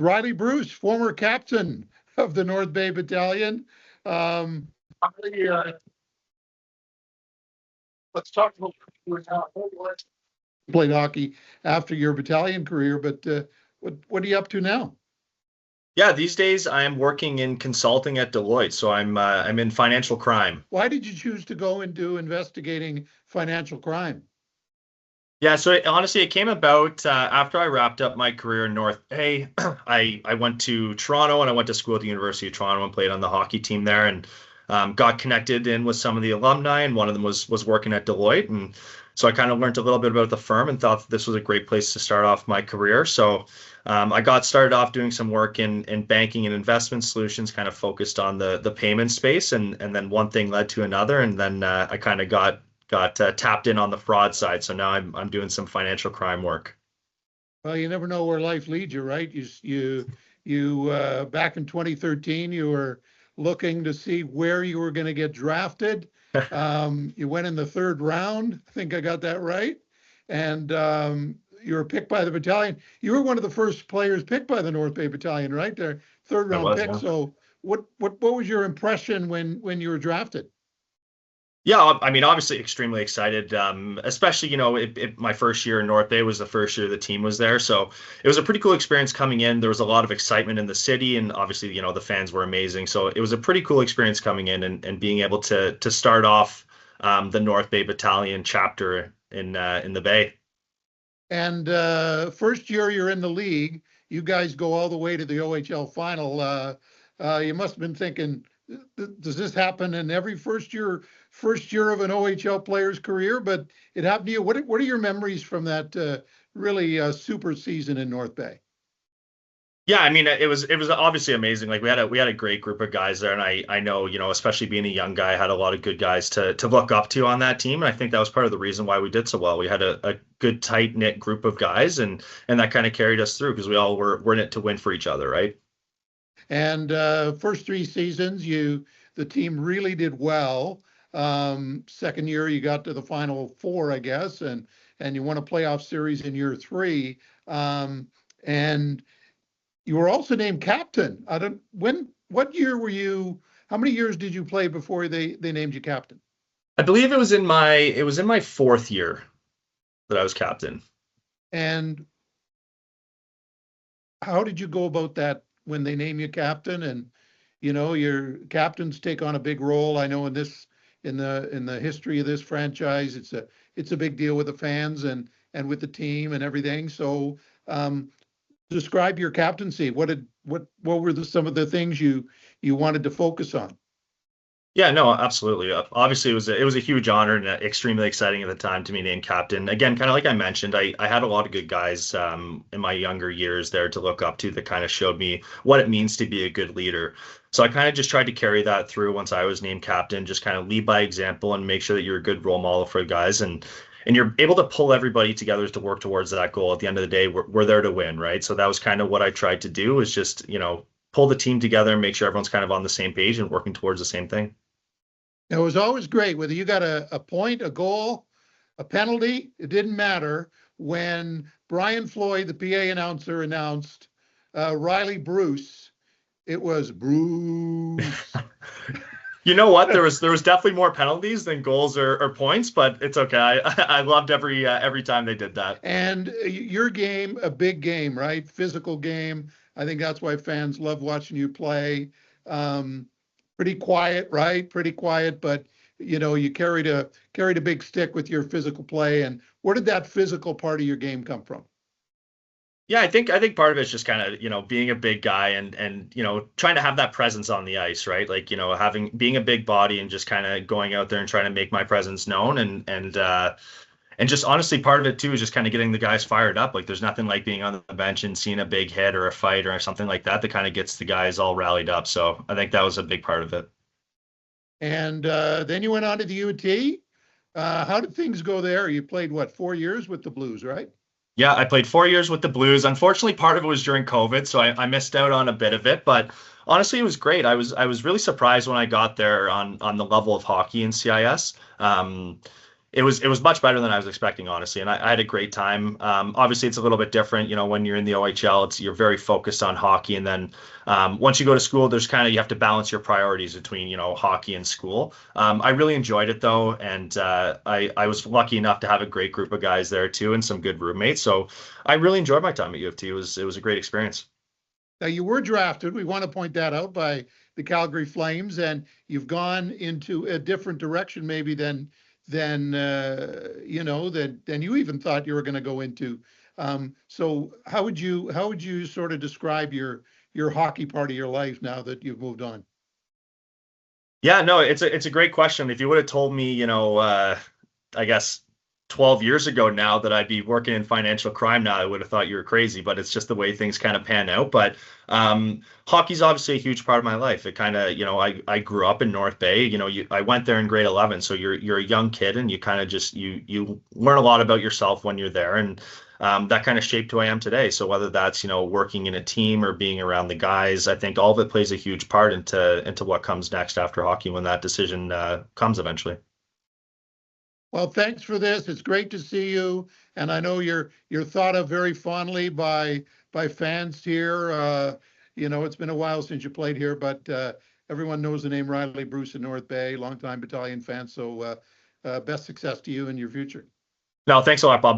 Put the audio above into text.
Riley Bruce, former captain of the North Bay Battalion. Um, let's talk about played hockey after your battalion career, but what are you up to now? Yeah, these days I am working in consulting at Deloitte, so I'm in financial crime. Why did you choose to go into investigating financial crime? Yeah, so honestly, it came about after I wrapped up my career in North Bay. I went to Toronto and I went to school at the University of Toronto and played on the hockey team there, and got connected in with some of the alumni, and one of them was working at Deloitte, and so I kind of learned a little bit about the firm and thought that this was a great place to start off my career. So I got started off doing some work in banking and investment solutions, kind of focused on the payment space, and then one thing led to another, and then I kind of got tapped in on the fraud side. So now I'm doing some financial crime work. Well, you never know where life leads you, right? You back in 2013, you were looking to see where you were going to get drafted. You went in the third round. I think I got that right. And you were picked by the battalion. You were one of the first players picked by the North Bay Battalion, right? Their third round pick. Yeah. So what was your impression when you were drafted? Yeah, I mean, obviously extremely excited, especially, my first year in North Bay was the first year the team was there. So it was a pretty cool experience coming in. There was a lot of excitement in the city, and obviously, the fans were amazing. So it was a pretty cool experience coming in and being able to start off the North Bay Battalion chapter in the Bay. And first year you're in the league, you guys go all the way to the OHL final. You must have been thinking, does this happen in every first year of an OHL player's career? But it happened to you. What are your memories from that really super season in North Bay? Yeah, I mean, it was obviously amazing. Like we had a great group of guys there, and I know, especially being a young guy, I had a lot of good guys to look up to on that team. And I think that was part of the reason why we did so well. We had a good tight knit group of guys, and that kind of carried us through because we all were in it to win for each other, right? And first three seasons, the team really did well. Second year, you got to the Final Four, I guess, and you won a playoff series in year three. And you were also named captain. What year were you? How many years did you play before they named you captain? I believe it was in my fourth year that I was captain. And how did you go about that when they name you captain? And your captains take on a big role. I know in the history of this franchise, it's a big deal with the fans and with the team and everything. So describe your captaincy. What were some of the things you wanted to focus on? Yeah, no, absolutely. Obviously, it was a huge honor and extremely exciting at the time to be named captain. Again, kind of like I mentioned, I had a lot of good guys in my younger years there to look up to that kind of showed me what it means to be a good leader. So I kind of just tried to carry that through once I was named captain, just kind of lead by example and make sure that you're a good role model for guys, and you're able to pull everybody together to work towards that goal. At the end of the day, we're there to win, right? So that was kind of what I tried to do, is just, pull the team together and make sure everyone's kind of on the same page and working towards the same thing. It was always great whether you got a point, a goal, a penalty. It didn't matter when Brian Floyd, the PA announcer, announced Riley Bruce. It was Bruce. You know what? There was definitely more penalties than goals or points, but it's okay. I loved every time they did that. And your game, a big game, right? Physical game. I think that's why fans love watching you play. Pretty quiet, right? Pretty quiet, but you carried a big stick with your physical play. And where did that physical part of your game come from? Yeah, I think part of it's just kind of, being a big guy and trying to have that presence on the ice, right? Like, being a big body and just kind of going out there and trying to make my presence known, and just honestly, part of it too is just kind of getting the guys fired up. Like, there's nothing like being on the bench and seeing a big hit or a fight or something like that kind of gets the guys all rallied up. So I think that was a big part of it. And then you went on to the UT. How did things go there? You played 4 years with the Blues, right? Yeah, I played 4 years with the Blues. Unfortunately, part of it was during COVID, so I missed out on a bit of it. But honestly, it was great. I was really surprised when I got there on the level of hockey in CIS. it was much better than I was expecting, honestly, and I had a great time. Obviously, it's a little bit different, when you're in the OHL, you're very focused on hockey, and then once you go to school, there's you have to balance your priorities between hockey and school. I really enjoyed it though, and I was lucky enough to have a great group of guys there too, and some good roommates. So I really enjoyed my time at U of T. It was a great experience. Now, you were drafted, we want to point that out, by the Calgary Flames, and you've gone into a different direction maybe than you even thought you were going to go into. So how would you sort of describe your hockey part of your life now that you've moved on? Yeah, no, it's a great question. If you would have told me, I guess 12 years ago now that I'd be working in financial crime now, I would have thought you were crazy, but it's just the way things kind of pan out. But hockey's obviously a huge part of my life. It kind of, I grew up in North Bay. I went there in grade 11, so you're a young kid, and you kind of just you learn a lot about yourself when you're there, and that kind of shaped who I am today. So whether that's working in a team or being around the guys, I think all of it plays a huge part into what comes next after hockey when that decision comes eventually. Well, thanks for this. It's great to see you, and I know you're thought of very fondly by fans here. It's been a while since you played here, but everyone knows the name Riley Bruce in North Bay, longtime Battalion fan. So best success to you in your future. No, thanks a lot, Bob.